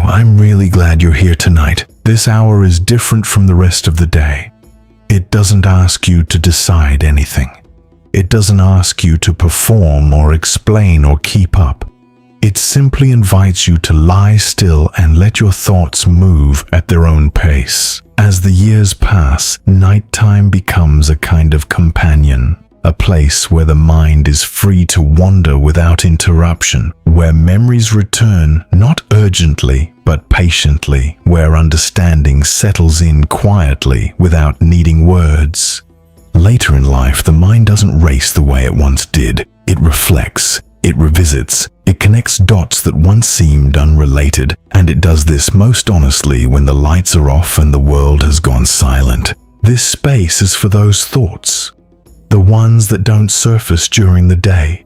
I'm really glad you're here tonight. This hour is different from the rest of the day. It doesn't ask you to decide anything. It doesn't ask you to perform or explain or keep up. It simply invites you to lie still and let your thoughts move at their own pace. As the years pass, nighttime becomes a kind of companion, a place where the mind is free to wander without interruption, where memories return not urgently but patiently, where understanding settles in quietly without needing words. Later in life, the mind doesn't race the way it once did. It reflects, it revisits, it connects dots that once seemed unrelated, and it does this most honestly when the lights are off and the world has gone silent. This space is for those thoughts, the ones that don't surface during the day,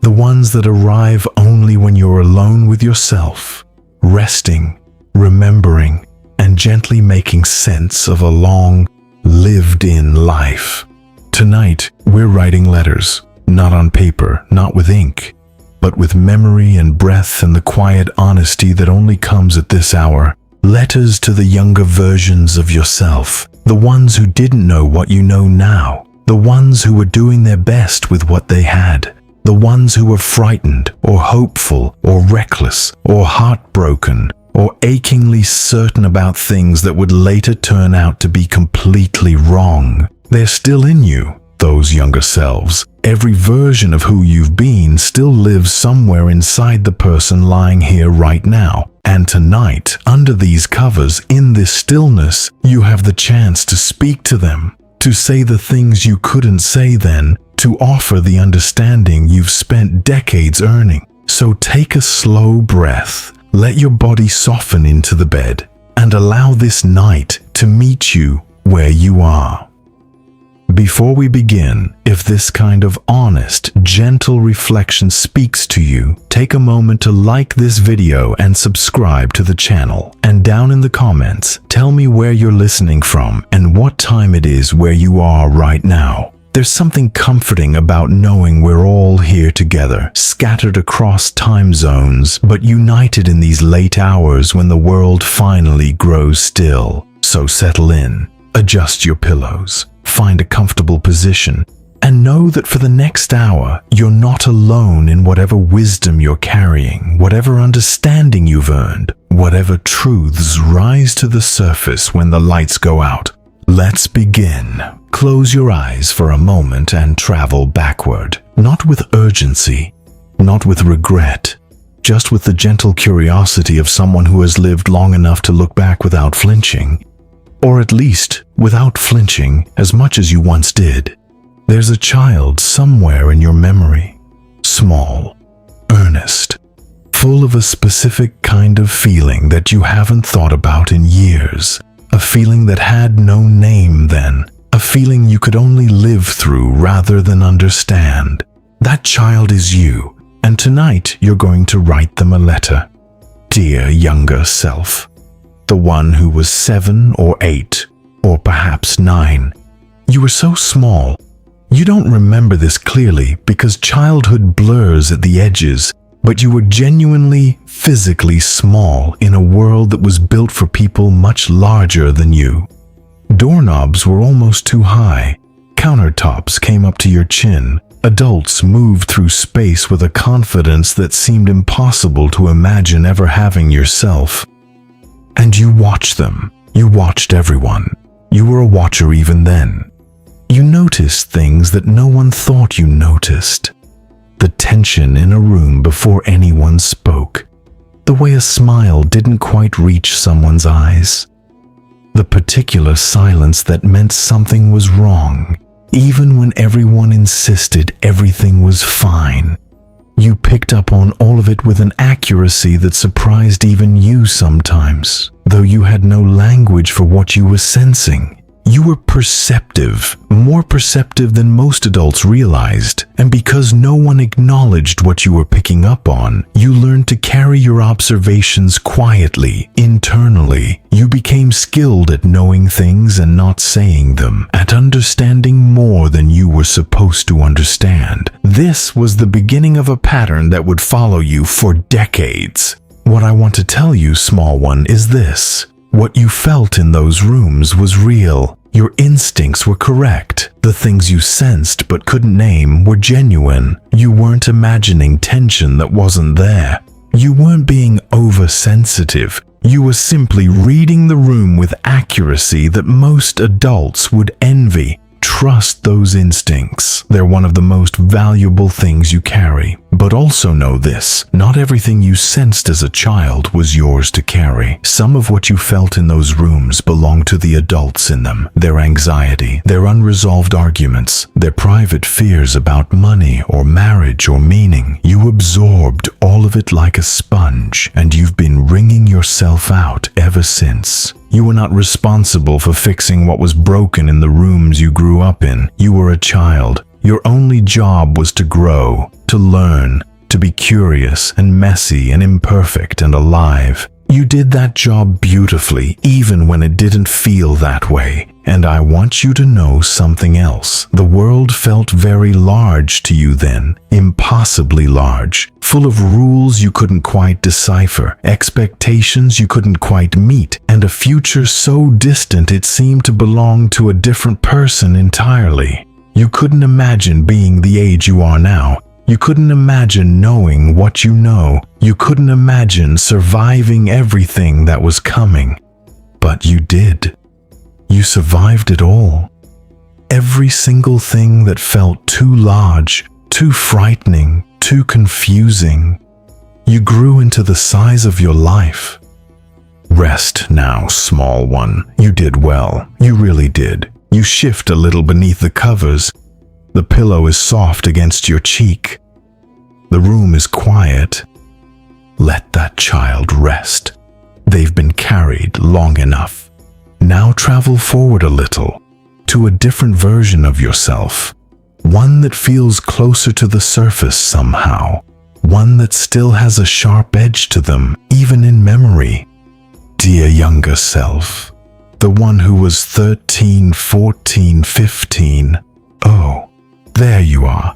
the ones that arrive only when you're alone with yourself, resting, remembering, and gently making sense of a long, lived-in life. Tonight, we're writing letters, not on paper, not with ink, but with memory and breath and the quiet honesty that only comes at this hour. Letters to the younger versions of yourself, the ones who didn't know what you know now, the ones who were doing their best with what they had, the ones who were frightened or hopeful or reckless or heartbroken or achingly certain about things that would later turn out to be completely wrong. They're still in you, those younger selves. Every version of who you've been still lives somewhere inside the person lying here right now. And tonight, under these covers, in this stillness, you have the chance to speak to them, to say the things you couldn't say then, to offer the understanding you've spent decades earning. So take a slow breath, let your body soften into the bed, and allow this night to meet you where you are. Before we begin, if this kind of honest, gentle reflection speaks to you, take a moment to like this video and subscribe to the channel. And down in the comments, tell me where you're listening from and what time it is where you are right now. There's something comforting about knowing we're all here together, scattered across time zones, but united in these late hours when the world finally grows still. So settle in, adjust your pillows, find a comfortable position, and know that for the next hour, you're not alone in whatever wisdom you're carrying, whatever understanding you've earned, whatever truths rise to the surface when the lights go out. Let's begin. Close your eyes for a moment and travel backward, not with urgency, not with regret, just with the gentle curiosity of someone who has lived long enough to look back without flinching, or at least without flinching as much as you once did. There's a child somewhere in your memory, small, earnest, full of a specific kind of feeling that you haven't thought about in years. A feeling that had no name then, a feeling you could only live through rather than understand. That child is you, and tonight you're going to write them a letter. Dear younger self, the one who was 7 or 8, or perhaps 9. You were so small. You don't remember this clearly because childhood blurs at the edges, but you were genuinely, physically small in a world that was built for people much larger than you. Doorknobs were almost too high. Countertops came up to your chin. Adults moved through space with a confidence that seemed impossible to imagine ever having yourself. And you watched them. You watched everyone. You were a watcher even then. You noticed things that no one thought you noticed. The tension in a room before anyone spoke. The way a smile didn't quite reach someone's eyes. The particular silence that meant something was wrong, even when everyone insisted everything was fine. You picked up on all of it with an accuracy that surprised even you sometimes, though you had no language for what you were sensing. You were perceptive, more perceptive than most adults realized, and because no one acknowledged what you were picking up on, you learned to carry your observations quietly, internally. You became skilled at knowing things and not saying them, at understanding more than you were supposed to understand. This was the beginning of a pattern that would follow you for decades. What I want to tell you, small one, is this. What you felt in those rooms was real. Your instincts were correct. The things you sensed but couldn't name were genuine. You weren't imagining tension that wasn't there. You weren't being oversensitive. You were simply reading the room with accuracy that most adults would envy. Trust those instincts. They're one of the most valuable things you carry. But also know this, not everything you sensed as a child was yours to carry. Some of what you felt in those rooms belonged to the adults in them. Their anxiety, their unresolved arguments, their private fears about money or marriage or meaning. You absorbed all of it like a sponge, and you've been wringing yourself out ever since. You were not responsible for fixing what was broken in the rooms you grew up in. You were a child. Your only job was to grow, to learn, to be curious and messy and imperfect and alive. You did that job beautifully, even when it didn't feel that way. And I want you to know something else. The world felt very large to you then, impossibly large, full of rules you couldn't quite decipher, expectations you couldn't quite meet, and a future so distant it seemed to belong to a different person entirely. You couldn't imagine being the age you are now. You couldn't imagine knowing what you know. You couldn't imagine surviving everything that was coming. But you did. You survived it all. Every single thing that felt too large, too frightening, too confusing. You grew into the size of your life. Rest now, small one. You did well. You really did. You shift a little beneath the covers. The pillow is soft against your cheek. The room is quiet. Let that child rest. They've been carried long enough. Now travel forward a little, to a different version of yourself. One that feels closer to the surface somehow. One that still has a sharp edge to them, even in memory. Dear younger self. The one who was 13, 14, 15. Oh, there you are.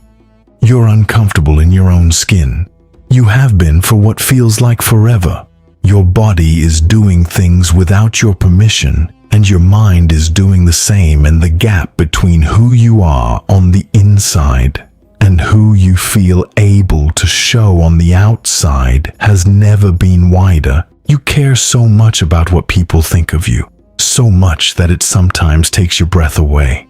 You're uncomfortable in your own skin. You have been for what feels like forever. Your body is doing things without your permission, and your mind is doing the same, and the gap between who you are on the inside and who you feel able to show on the outside has never been wider. You care so much about what people think of you. So much that it sometimes takes your breath away.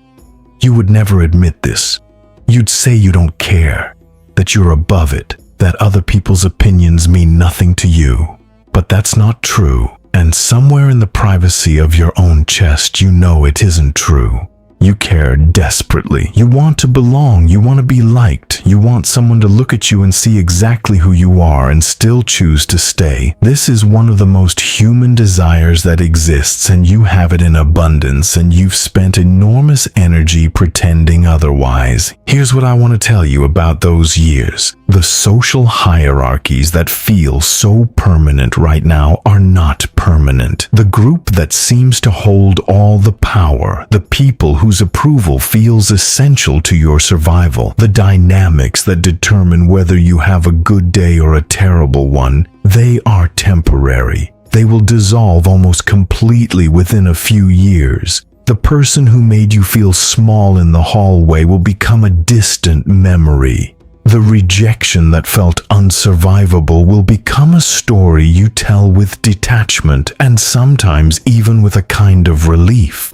You would never admit this. You'd say you don't care, that you're above it, that other people's opinions mean nothing to you. But that's not true, and somewhere in the privacy of your own chest you know it isn't true. You care desperately. You want to belong. You want to be liked. You want someone to look at you and see exactly who you are and still choose to stay. This is one of the most human desires that exists, and you have it in abundance, and you've spent enormous energy pretending otherwise. Here's what I want to tell you about those years. The social hierarchies that feel so permanent right now are not permanent. The group that seems to hold all the power, the people whose approval feels essential to your survival, the dynamics that determine whether you have a good day or a terrible one, they are temporary. They will dissolve almost completely within a few years. The person who made you feel small in the hallway will become a distant memory. The rejection that felt unsurvivable will become a story you tell with detachment and sometimes even with a kind of relief.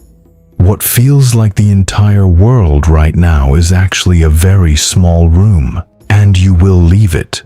What feels like the entire world right now is actually a very small room, and you will leave it.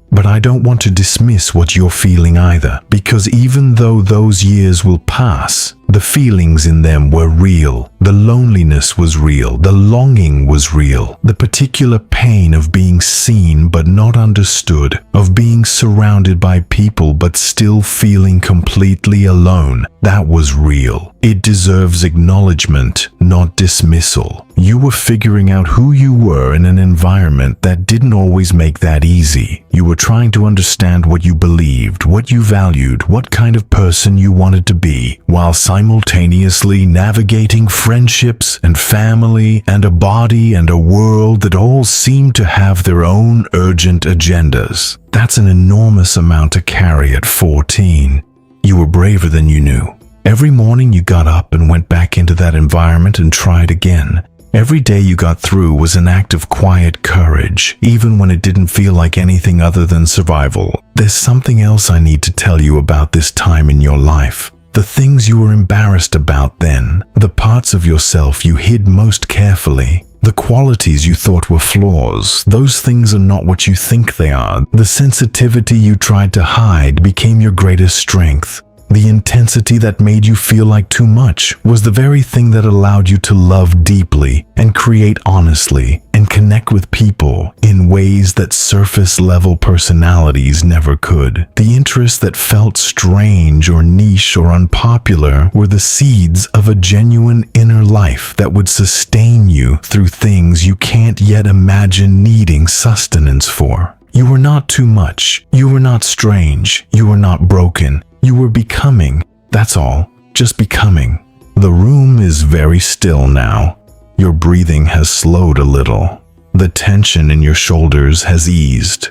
But I don't want to dismiss what you're feeling either, because even though those years will pass, the feelings in them were real. The loneliness was real. The longing was real. The particular pain of being seen but not understood, of being surrounded by people but still feeling completely alone, that was real. It deserves acknowledgement, not dismissal. You were figuring out who you were in an environment that didn't always make that easy. You were trying to understand what you believed, what you valued, what kind of person you wanted to be, while simultaneously navigating friendships and family and a body and a world that all seemed to have their own urgent agendas. That's an enormous amount to carry at 14. You were braver than you knew. Every morning you got up and went back into that environment and tried again. Every day you got through was an act of quiet courage, even when it didn't feel like anything other than survival. There's something else I need to tell you about this time in your life. The things you were embarrassed about then, the parts of yourself you hid most carefully, the qualities you thought were flaws, those things are not what you think they are. The sensitivity you tried to hide became your greatest strength. The intensity that made you feel like too much was the very thing that allowed you to love deeply and create honestly and connect with people in ways that surface-level personalities never could. The interests that felt strange or niche or unpopular were the seeds of a genuine inner life that would sustain you through things you can't yet imagine needing sustenance for. You were not too much. You were not strange. You were not broken. You were becoming, that's all, just becoming. The room is very still now. Your breathing has slowed a little. The tension in your shoulders has eased.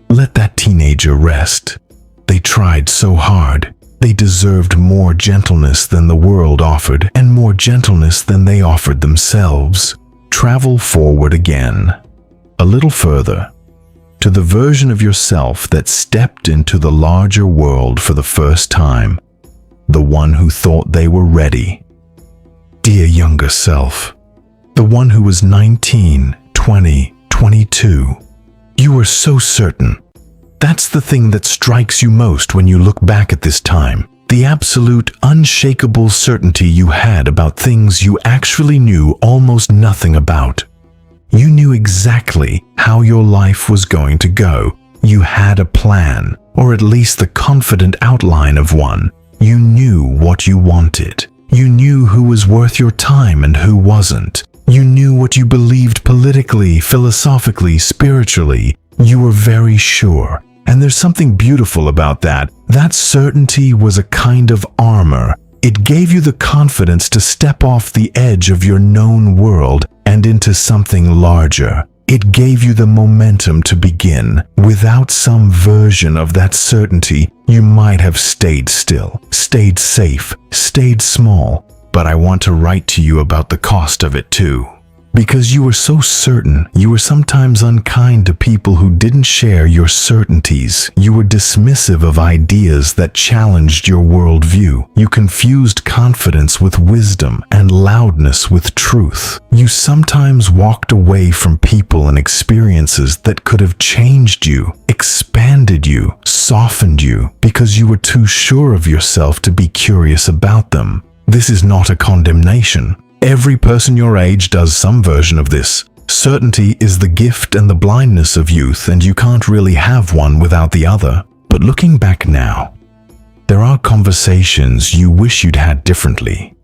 Let that teenager rest. They tried so hard. They deserved more gentleness than the world offered, and more gentleness than they offered themselves. Travel forward again, a little further, to the version of yourself that stepped into the larger world for the first time, the one who thought they were ready. Dear younger self, the one who was 19, 20, 22, you were so certain. That's the thing that strikes you most when you look back at this time, the absolute, unshakable certainty you had about things you actually knew almost nothing about. You knew exactly how your life was going to go. You had a plan, or at least the confident outline of one. You knew what you wanted. You knew who was worth your time and who wasn't. You knew what you believed politically, philosophically, spiritually. You were very sure. And there's something beautiful about that. That certainty was a kind of armor. It gave you the confidence to step off the edge of your known world and into something larger. It gave you the momentum to begin. Without some version of that certainty, you might have stayed still, stayed safe, stayed small. But I want to write to you about the cost of it too. Because you were so certain, you were sometimes unkind to people who didn't share your certainties. You were dismissive of ideas that challenged your worldview. You confused confidence with wisdom and loudness with truth. You sometimes walked away from people and experiences that could have changed you, expanded you, softened you, because you were too sure of yourself to be curious about them. This is not a condemnation. Every person your age does some version of this. Certainty is the gift and the blindness of youth, and you can't really have one without the other. But looking back now, there are conversations you wish you'd had differently.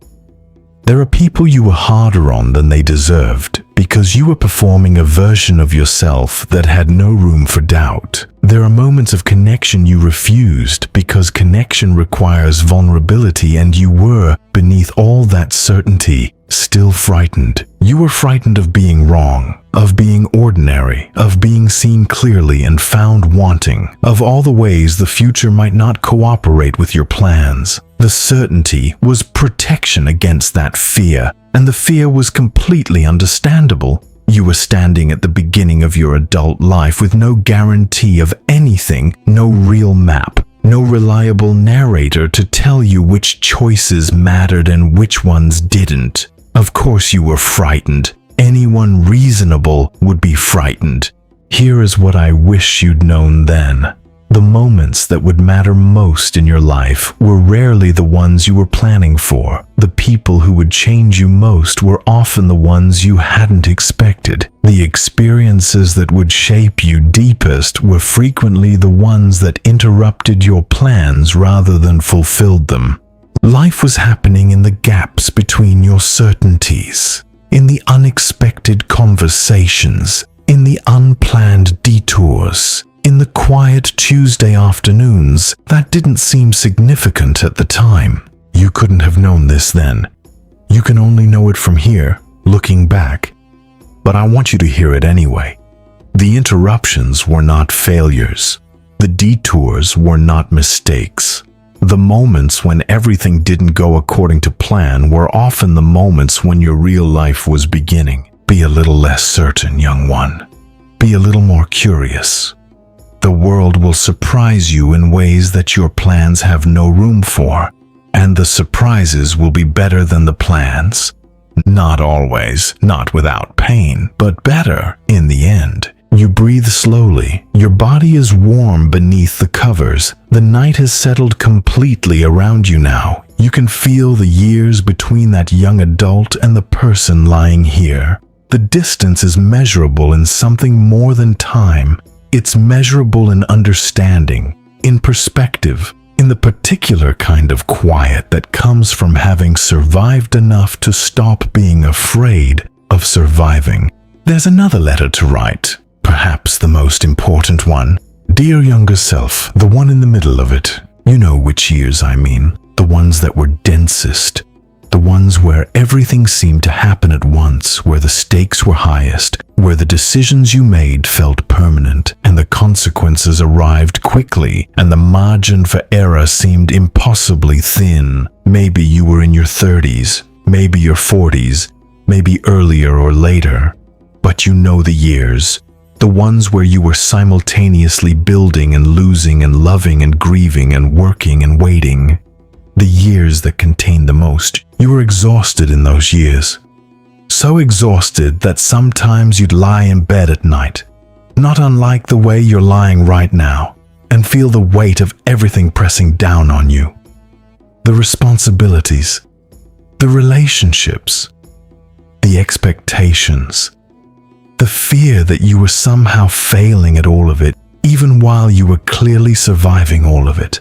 There are people you were harder on than they deserved because you were performing a version of yourself that had no room for doubt. There are moments of connection you refused because connection requires vulnerability, and you were, beneath all that certainty, still frightened. You were frightened of being wrong, of being ordinary, of being seen clearly and found wanting, of all the ways the future might not cooperate with your plans. The certainty was protection against that fear, and the fear was completely understandable. You were standing at the beginning of your adult life with no guarantee of anything, no real map, no reliable narrator to tell you which choices mattered and which ones didn't. Of course you were frightened. Anyone reasonable would be frightened. Here is what I wish you'd known then. The moments that would matter most in your life were rarely the ones you were planning for. The people who would change you most were often the ones you hadn't expected. The experiences that would shape you deepest were frequently the ones that interrupted your plans rather than fulfilled them. Life was happening in the gaps between your certainties, in the unexpected conversations, in the unplanned detours, in the quiet Tuesday afternoons that didn't seem significant at the time. You couldn't have known this then. You can only know it from here, looking back. But I want you to hear it anyway. The interruptions were not failures. The detours were not mistakes. The moments when everything didn't go according to plan were often the moments when your real life was beginning. Be a little less certain, young one. Be a little more curious. The world will surprise you in ways that your plans have no room for, and the surprises will be better than the plans. Not always, not without pain, but better in the end. You breathe slowly. Your body is warm beneath the covers. The night has settled completely around you now. You can feel the years between that young adult and the person lying here. The distance is measurable in something more than time. It's measurable in understanding, in perspective, in the particular kind of quiet that comes from having survived enough to stop being afraid of surviving. There's another letter to write. Perhaps the most important one. Dear younger self, the one in the middle of it. You know which years I mean. The ones that were densest. The ones where everything seemed to happen at once, where the stakes were highest, where the decisions you made felt permanent, and the consequences arrived quickly, and the margin for error seemed impossibly thin. Maybe you were in your 30s, maybe your 40s, maybe earlier or later. But you know the years. The ones where you were simultaneously building and losing and loving and grieving and working and waiting. The years that contained the most. You were exhausted in those years. So exhausted that sometimes you'd lie in bed at night, not unlike the way you're lying right now, and feel the weight of everything pressing down on you. The responsibilities, the relationships, the expectations, the fear that you were somehow failing at all of it, even while you were clearly surviving all of it.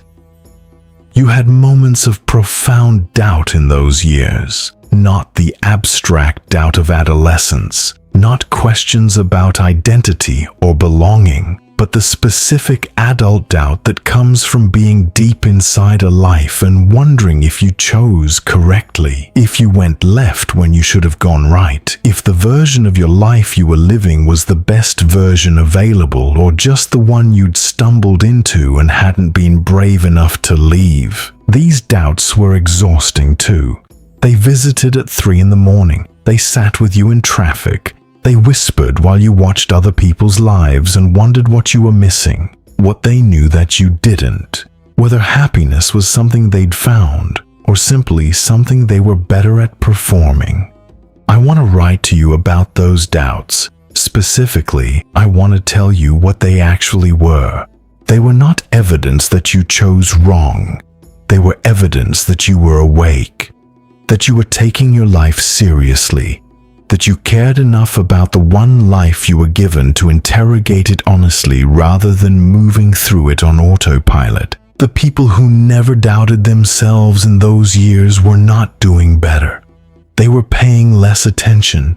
You had moments of profound doubt in those years, not the abstract doubt of adolescence, not questions about identity or belonging, but the specific adult doubt that comes from being deep inside a life and wondering if you chose correctly, if you went left when you should have gone right, if the version of your life you were living was the best version available or just the one you'd stumbled into and hadn't been brave enough to leave. These doubts were exhausting too. They visited at 3 in the morning. They sat with you in traffic. They whispered while you watched other people's lives and wondered what you were missing, what they knew that you didn't, whether happiness was something they'd found or simply something they were better at performing. I want to write to you about those doubts. Specifically, I want to tell you what they actually were. They were not evidence that you chose wrong. They were evidence that you were awake, that you were taking your life seriously, that you cared enough about the one life you were given to interrogate it honestly rather than moving through it on autopilot. The people who never doubted themselves in those years were not doing better. They were paying less attention.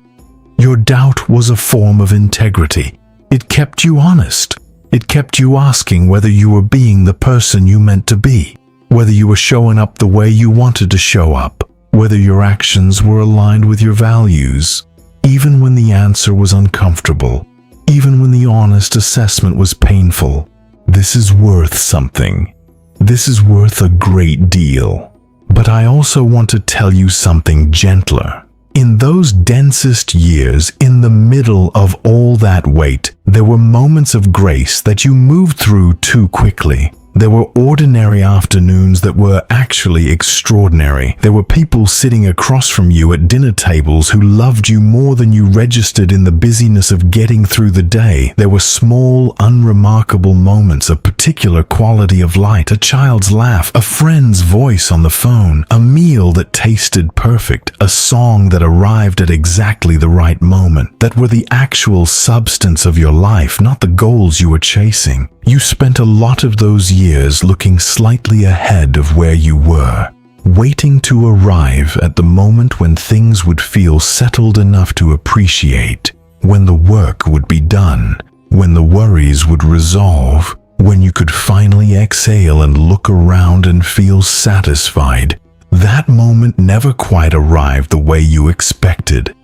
Your doubt was a form of integrity. It kept you honest. It kept you asking whether you were being the person you meant to be, whether you were showing up the way you wanted to show up, whether your actions were aligned with your values, even when the answer was uncomfortable, even when the honest assessment was painful. This is worth something. This is worth a great deal. But I also want to tell you something gentler. In those densest years, in the middle of all that weight, there were moments of grace that you moved through too quickly. There were ordinary afternoons that were actually extraordinary. There were people sitting across from you at dinner tables who loved you more than you registered in the busyness of getting through the day. There were small, unremarkable moments of particular quality of light, a child's laugh, a friend's voice on the phone, a meal that tasted perfect, a song that arrived at exactly the right moment, that were the actual substance of your life, not the goals you were chasing. You spent a lot of those years looking slightly ahead of where you were, waiting to arrive at the moment when things would feel settled enough to appreciate, when the work would be done, when the worries would resolve, when you could finally exhale and look around and feel satisfied. That moment never quite arrived the way you expected,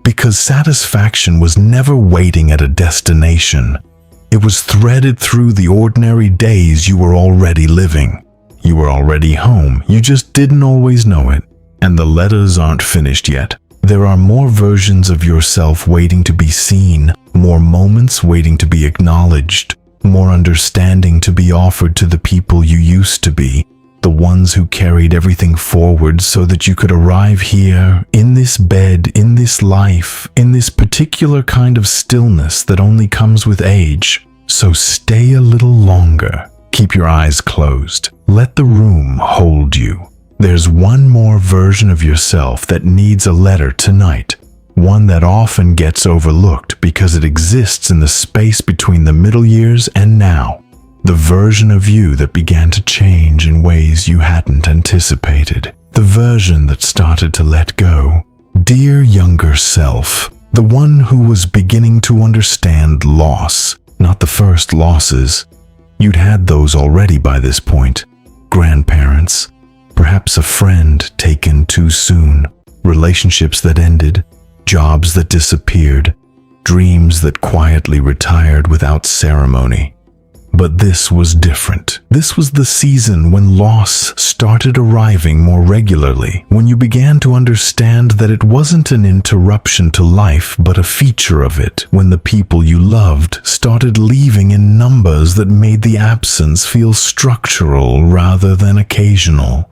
because satisfaction was never waiting at a destination. It was threaded through the ordinary days you were already living. You were already home, you just didn't always know it. And the letters aren't finished yet. There are more versions of yourself waiting to be seen, more moments waiting to be acknowledged, more understanding to be offered to the people you used to be, the ones who carried everything forward so that you could arrive here, in this bed, in this life, in this particular kind of stillness that only comes with age. So stay a little longer. Keep your eyes closed. Let the room hold you. There's one more version of yourself that needs a letter tonight. One that often gets overlooked because it exists in the space between the middle years and now. The version of you that began to change in ways you hadn't anticipated. The version that started to let go. Dear younger self, the one who was beginning to understand loss, not the first losses. You'd had those already by this point. Grandparents, perhaps a friend taken too soon, relationships that ended, jobs that disappeared, dreams that quietly retired without ceremony. But this was different. This was the season when loss started arriving more regularly, when you began to understand that it wasn't an interruption to life but a feature of it, when the people you loved started leaving in numbers that made the absence feel structural rather than occasional.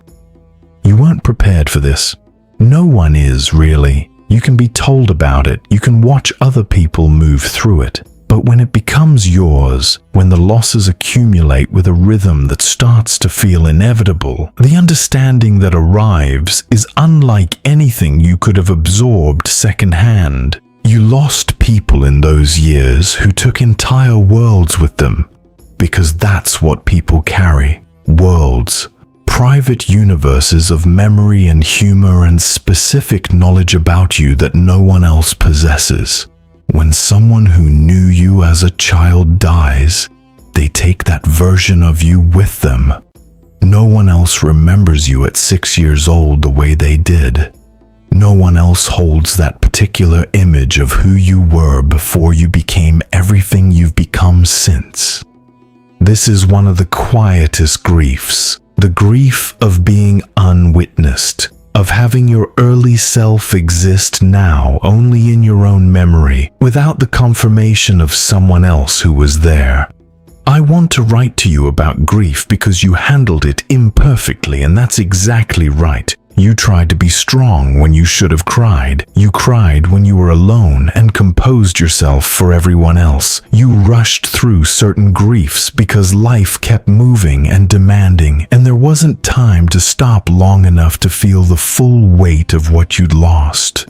You weren't prepared for this. No one is, really. You can be told about it, you can watch other people move through it. But when it becomes yours, when the losses accumulate with a rhythm that starts to feel inevitable, the understanding that arrives is unlike anything you could have absorbed secondhand. You lost people in those years who took entire worlds with them, because that's what people carry. Worlds. Private universes of memory and humor and specific knowledge about you that no one else possesses. When someone who knew you as a child dies, they take that version of you with them. No one else remembers you at 6 years old the way they did. No one else holds that particular image of who you were before you became everything you've become since. This is one of the quietest griefs, the grief of being unwitnessed, of having your early self exist now only in your own memory, without the confirmation of someone else who was there. I want to write to you about grief because you handled it imperfectly, and that's exactly right. You tried to be strong when you should have cried. You cried when you were alone and composed yourself for everyone else. You rushed through certain griefs because life kept moving and demanding, and there wasn't time to stop long enough to feel the full weight of what you'd lost.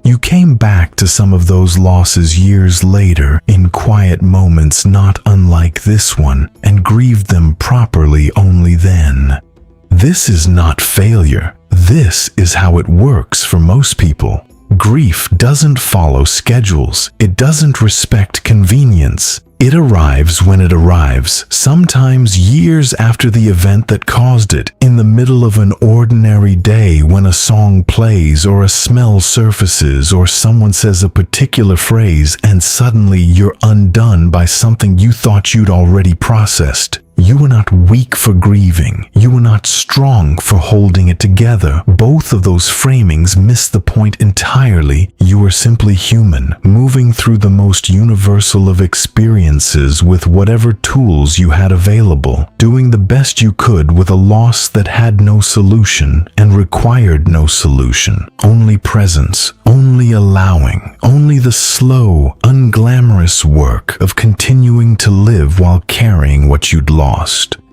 You came back to some of those losses years later in quiet moments not unlike this one, and grieved them properly only then. This is not failure. This is how it works for most people. Grief doesn't follow schedules. It doesn't respect convenience. It arrives when it arrives, sometimes years after the event that caused it, in the middle of an ordinary day when a song plays or a smell surfaces or someone says a particular phrase, and suddenly you're undone by something you thought you'd already processed. You were not weak for grieving. You were not strong for holding it together. Both of those framings miss the point entirely. You were simply human, moving through the most universal of experiences with whatever tools you had available, doing the best you could with a loss that had no solution and required no solution. Only presence, only allowing, only the slow, unglamorous work of continuing to live while carrying what you'd lost.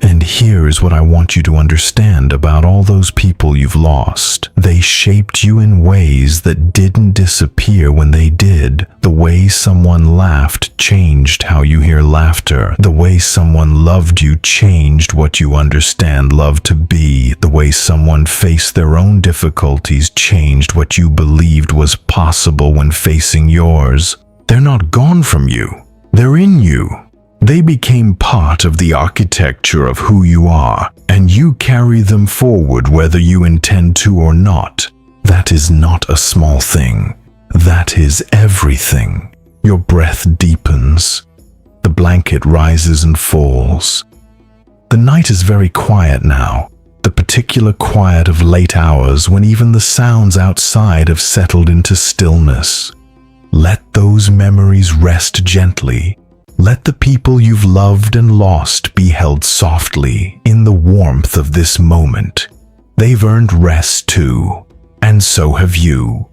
And here is what I want you to understand about all those people you've lost. They shaped you in ways that didn't disappear when they did. The way someone laughed changed how you hear laughter. The way someone loved you changed what you understand love to be. The way someone faced their own difficulties changed what you believed was possible when facing yours. They're not gone from you. They're in you. They became part of the architecture of who you are, and you carry them forward whether you intend to or not. That is not a small thing. That is everything. Your breath deepens. The blanket rises and falls. The night is very quiet now, the particular quiet of late hours when even the sounds outside have settled into stillness. Let those memories rest gently. Let the people you've loved and lost be held softly in the warmth of this moment. They've earned rest too, and so have you.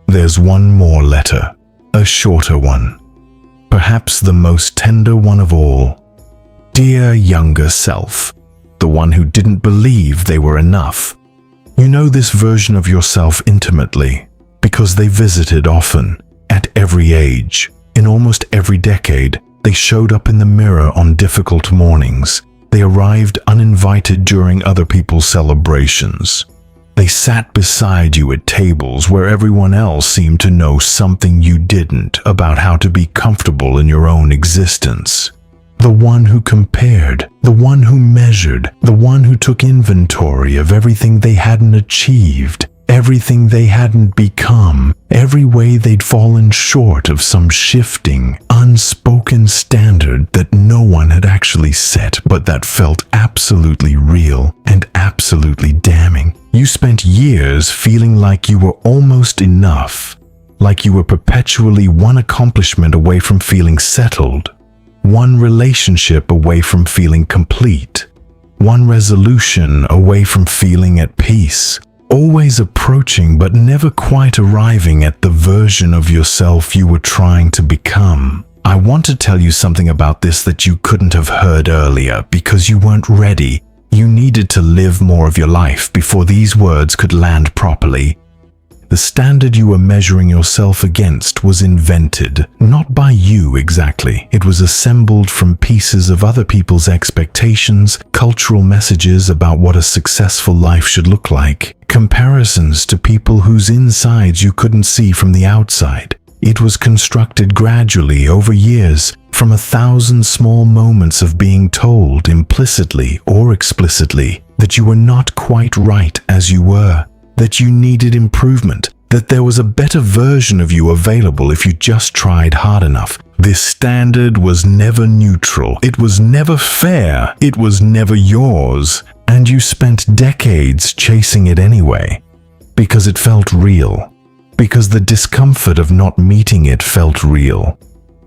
There's one more letter, a shorter one, perhaps the most tender one of all. Dear younger self, the one who didn't believe they were enough. You know this version of yourself intimately because they visited often, at every age, in almost every decade. They showed up in the mirror on difficult mornings. They arrived uninvited during other people's celebrations. They sat beside you at tables where everyone else seemed to know something you didn't about how to be comfortable in your own existence. The one who compared, the one who measured, the one who took inventory of everything they hadn't achieved, everything they hadn't become, every way they'd fallen short of some shifting, unspoken standard that no one had actually set, but that felt absolutely real and absolutely damning. You spent years feeling like you were almost enough, like you were perpetually one accomplishment away from feeling settled, one relationship away from feeling complete, one resolution away from feeling at peace. Always approaching but never quite arriving at the version of yourself you were trying to become. I want to tell you something about this that you couldn't have heard earlier because you weren't ready. You needed to live more of your life before these words could land properly. The standard you were measuring yourself against was invented, not by you exactly. It was assembled from pieces of other people's expectations, cultural messages about what a successful life should look like, comparisons to people whose insides you couldn't see from the outside. It was constructed gradually over years, from 1,000 small moments of being told, implicitly or explicitly, that you were not quite right as you were, that you needed improvement, that there was a better version of you available if you just tried hard enough. This standard was never neutral. It was never fair. It was never yours. And you spent decades chasing it anyway, because it felt real, because the discomfort of not meeting it felt real,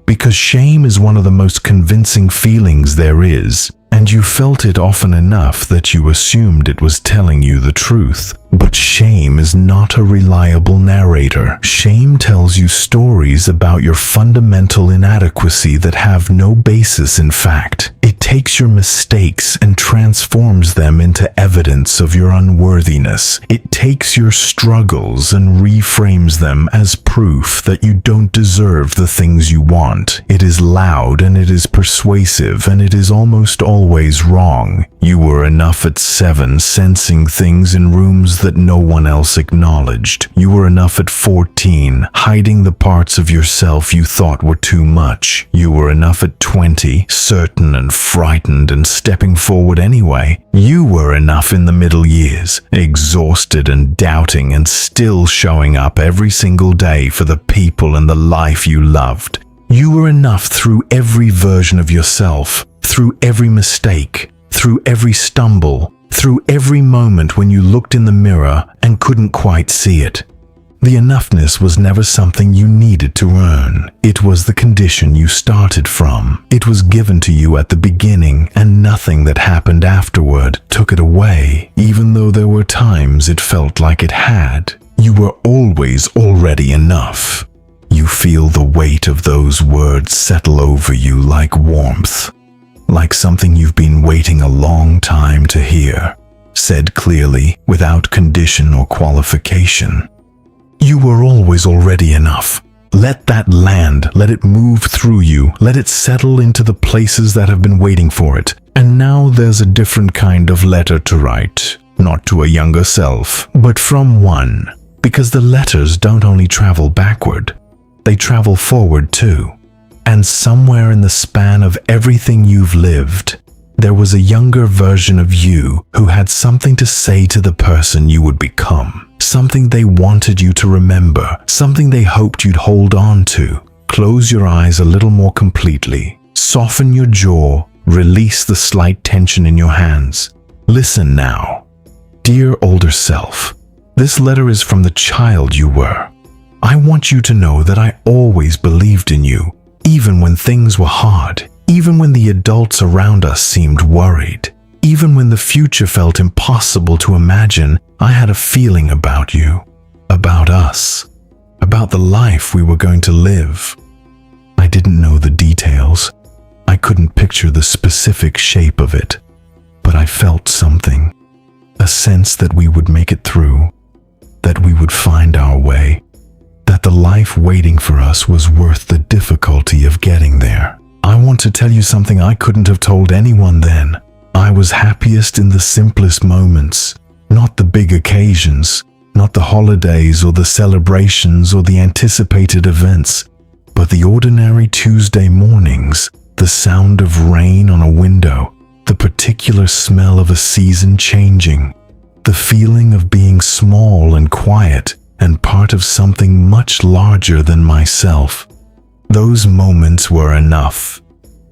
because shame is one of the most convincing feelings there is, and you felt it often enough that you assumed it was telling you the truth. But shame is not a reliable narrator. Shame tells you stories about your fundamental inadequacy that have no basis in fact. It takes your mistakes and transforms them into evidence of your unworthiness. It takes your struggles and reframes them as proof that you don't deserve the things you want. It is loud and it is persuasive and it is almost always wrong. You were enough at 7, sensing things in rooms that no one else acknowledged. You were enough at 14, hiding the parts of yourself you thought were too much. You were enough at 20, certain and frightened and stepping forward anyway. You were enough in the middle years, exhausted and doubting and still showing up every single day for the people and the life you loved. You were enough through every version of yourself, through every mistake, through every stumble, through every moment when you looked in the mirror and couldn't quite see it. The enoughness was never something you needed to earn. It was the condition you started from. It was given to you at the beginning, and nothing that happened afterward took it away, even though there were times it felt like it had. You were always already enough. You feel the weight of those words settle over you like warmth, like something you've been waiting a long time to hear, said clearly, without condition or qualification. You were always already enough. Let that land, let it move through you, let it settle into the places that have been waiting for it. And now there's a different kind of letter to write, not to a younger self, but from one, because the letters don't only travel backward, they travel forward too. And somewhere in the span of everything you've lived, There was a younger version of you who had something to say to the person you would become, something they wanted you to remember, something they hoped you'd hold on to. Close your eyes a little more completely. Soften your jaw. Release the slight tension in your hands. Listen now. Dear older self, this letter is from the child you were. I want you to know that I always believed in you, even when things were hard, even when the adults around us seemed worried, even when the future felt impossible to imagine. I had a feeling about you, about us, about the life we were going to live. I didn't know the details. I couldn't picture the specific shape of it, but I felt something, a sense that we would make it through, that we would find our way, that the life waiting for us was worth the difficulty of getting there. I want to tell you something I couldn't have told anyone then. I was happiest in the simplest moments, not the big occasions, not the holidays or the celebrations or the anticipated events, but the ordinary Tuesday mornings, the sound of rain on a window, the particular smell of a season changing, the feeling of being small and quiet and part of something much larger than myself. Those moments were enough.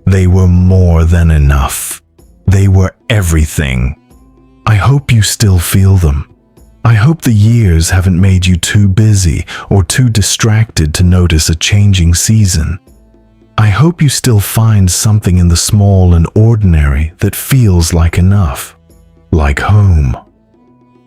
They were more than enough. They were everything. I hope you still feel them. I hope the years haven't made you too busy or too distracted to notice a changing season. I hope you still find something in the small and ordinary that feels like enough, like home.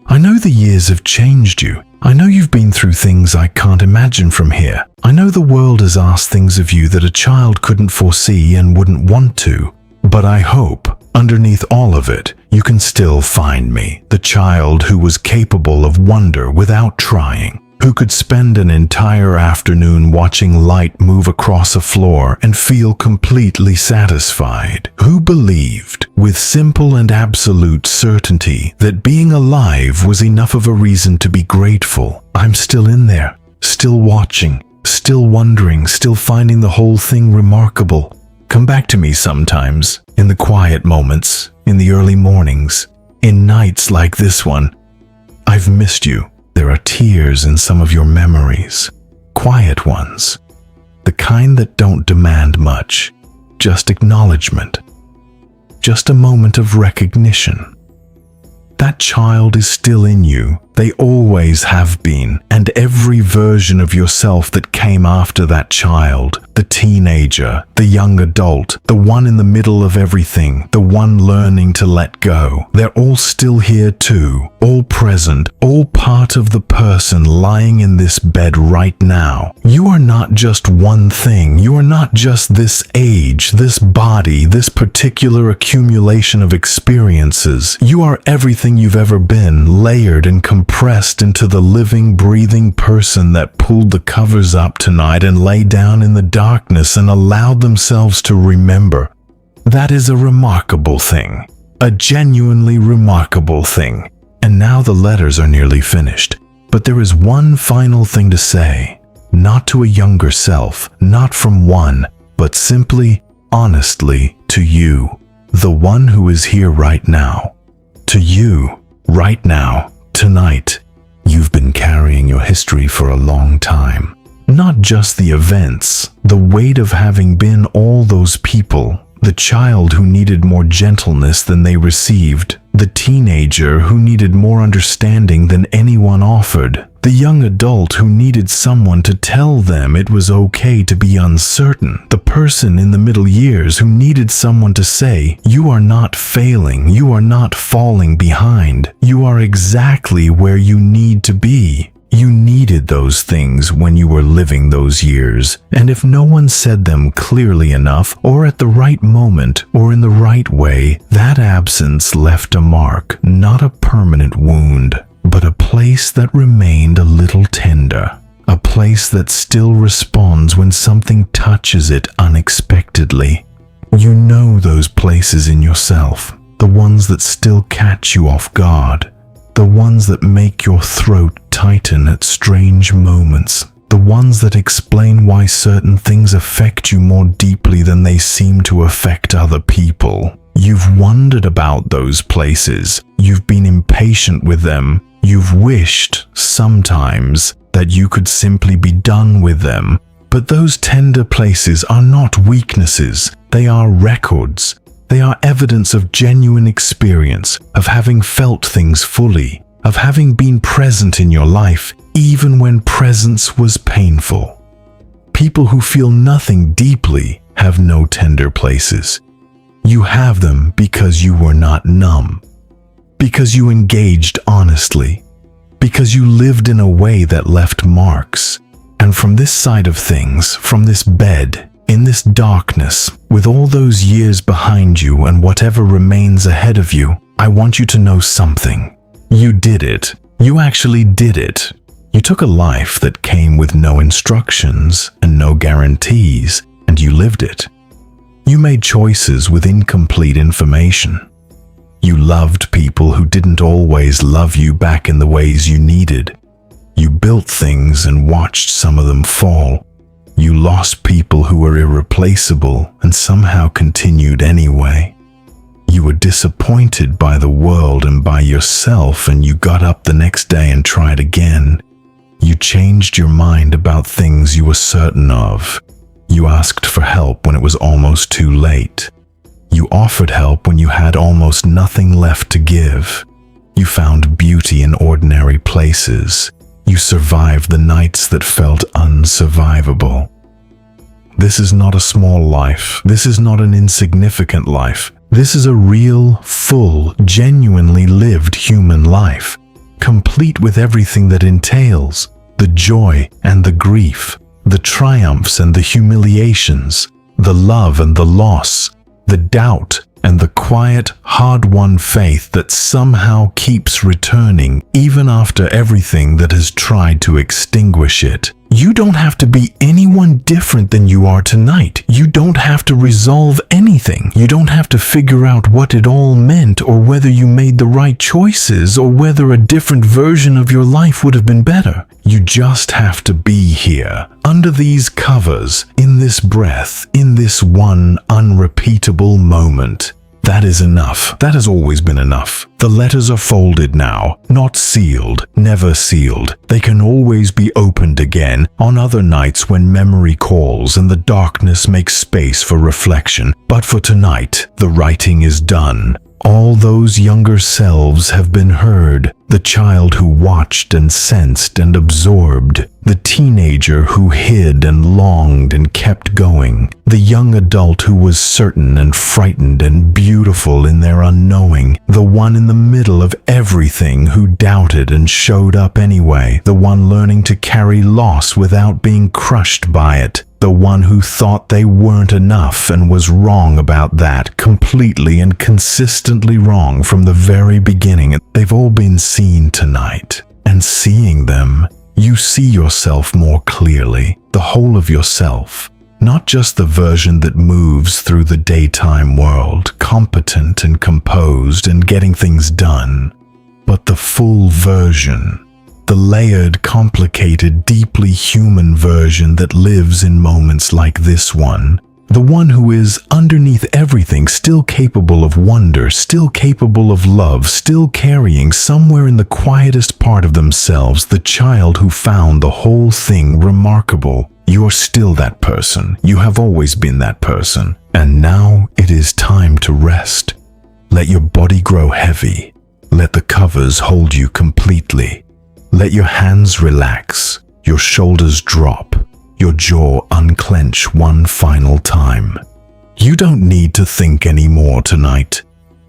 I know the years have changed you. I know you've been through things I can't imagine from here. I know the world has asked things of you that a child couldn't foresee and wouldn't want to. But I hope, underneath all of it, you can still find me, the child who was capable of wonder without trying, who could spend an entire afternoon watching light move across a floor and feel completely satisfied, who believed, with simple and absolute certainty, that being alive was enough of a reason to be grateful. I'm still in there, still watching, still wondering, still finding the whole thing remarkable. Come back to me sometimes, in the quiet moments, in the early mornings, in nights like this one. I've missed you. There are tears in some of your memories, quiet ones, the kind that don't demand much, just acknowledgement, just a moment of recognition. That child is still in you. They always have been, and every version of yourself that came after that child, the teenager, the young adult, the one in the middle of everything, the one learning to let go, they're all still here too, all present, all part of the person lying in this bed right now. You are not just one thing. You are not just this age, this body, this particular accumulation of experiences. You are everything you've ever been, layered and compressed into the living, breathing person that pulled the covers up tonight and lay down in the darkness and allowed themselves to remember. That is a remarkable thing, a genuinely remarkable thing. And now the letters are nearly finished, but there is one final thing to say, not to a younger self, not from one, but simply, honestly, to you, the one who is here right now. To you, right now, tonight. You've been carrying your history for a long time. Not just the events, the weight of having been all those people, the child who needed more gentleness than they received, the teenager who needed more understanding than anyone offered, the young adult who needed someone to tell them it was okay to be uncertain, the person in the middle years who needed someone to say, you are not failing, you are not falling behind, you are exactly where you need to be. You needed those things when you were living those years, and if no one said them clearly enough, or at the right moment, or in the right way, that absence left a mark, not a permanent wound, but a place that remained a little tender, a place that still responds when something touches it unexpectedly. You know those places in yourself, the ones that still catch you off guard, the ones that make your throat tighten at strange moments, the ones that explain why certain things affect you more deeply than they seem to affect other people. You've wondered about those places. You've been impatient with them. You've wished, sometimes, that you could simply be done with them. But those tender places are not weaknesses. They are records. They are evidence of genuine experience, of having felt things fully, of having been present in your life, even when presence was painful. People who feel nothing deeply have no tender places. You have them because you were not numb, because you engaged honestly, because you lived in a way that left marks. And from this side of things, from this bed, in this darkness, with all those years behind you and whatever remains ahead of you, I want you to know something. You did it. You actually did it. You took a life that came with no instructions and no guarantees, and you lived it. You made choices with incomplete information. You loved people who didn't always love you back in the ways you needed. You built things and watched some of them fall. You lost people who were irreplaceable and somehow continued anyway. You were disappointed by the world and by yourself, and you got up the next day and tried again. You changed your mind about things you were certain of. You asked for help when it was almost too late. You offered help when you had almost nothing left to give. You found beauty in ordinary places. You survived the nights that felt unsurvivable. This is not a small life. This is not an insignificant life. This is a real, full, genuinely lived human life, complete with everything that entails, the joy and the grief, the triumphs and the humiliations, the love and the loss, the doubt and the quiet, hard-won faith that somehow keeps returning even after everything that has tried to extinguish it. You don't have to be anyone different than you are tonight. You don't have to resolve anything. You don't have to figure out what it all meant or whether you made the right choices or whether a different version of your life would have been better. You just have to be here, under these covers, in this breath, in this one unrepeatable moment. That is enough. That has always been enough. The letters are folded now, not sealed, never sealed. They can always be opened again on other nights when memory calls and the darkness makes space for reflection. But for tonight, the writing is done. All those younger selves have been heard. The child who watched and sensed and absorbed. The teenager who hid and longed and kept going. The young adult who was certain and frightened and beautiful in their unknowing. The one in the middle of everything who doubted and showed up anyway. The one learning to carry loss without being crushed by it. The one who thought they weren't enough and was wrong about that, completely and consistently wrong from the very beginning. They've all been seen tonight. And seeing them, you see yourself more clearly, the whole of yourself. Not just the version that moves through the daytime world, competent and composed and getting things done, but the full version. The layered, complicated, deeply human version that lives in moments like this one. The one who is, underneath everything, still capable of wonder, still capable of love, still carrying somewhere in the quietest part of themselves the child who found the whole thing remarkable. You're still that person. You have always been that person. And now it is time to rest. Let your body grow heavy. Let the covers hold you completely. Let your hands relax, your shoulders drop, your jaw unclench one final time. You don't need to think anymore tonight.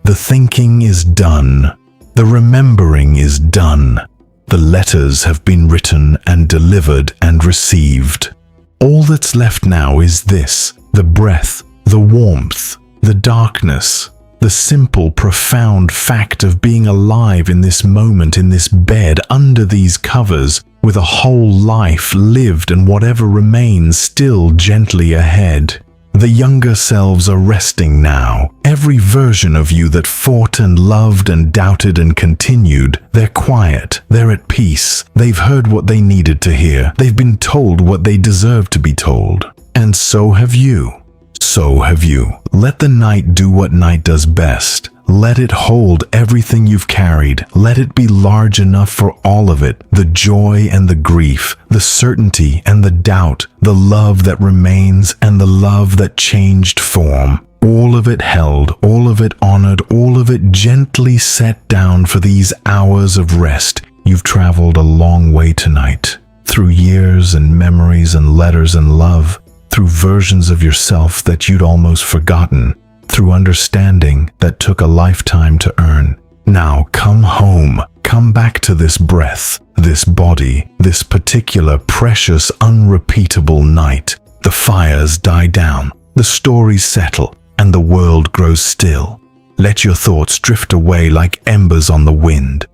The thinking is done. The remembering is done. The letters have been written and delivered and received. All that's left now is this: the breath, the warmth, the darkness. The simple, profound fact of being alive in this moment, in this bed, under these covers, with a whole life lived and whatever remains still gently ahead. The younger selves are resting now. Every version of you that fought and loved and doubted and continued, they're quiet, they're at peace. They've heard what they needed to hear. They've been told what they deserve to be told. And so have you. So have you. Let the night do what night does best. Let it hold everything you've carried. Let it be large enough for all of it. The joy and the grief, the certainty and the doubt, the love that remains and the love that changed form. All of it held, all of it honored, all of it gently set down for these hours of rest. You've traveled a long way tonight. Through years and memories and letters and love. Through versions of yourself that you'd almost forgotten. Through understanding that took a lifetime to earn. Now come home. Come back to this breath, this body, this particular precious, unrepeatable night. The fires die down, the stories settle, and the world grows still. Let your thoughts drift away like embers on the wind.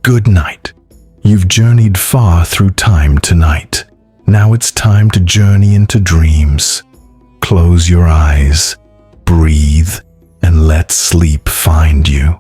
Good night. You've journeyed far through time tonight. Now it's time to journey into dreams. Close your eyes. Breathe and let sleep find you.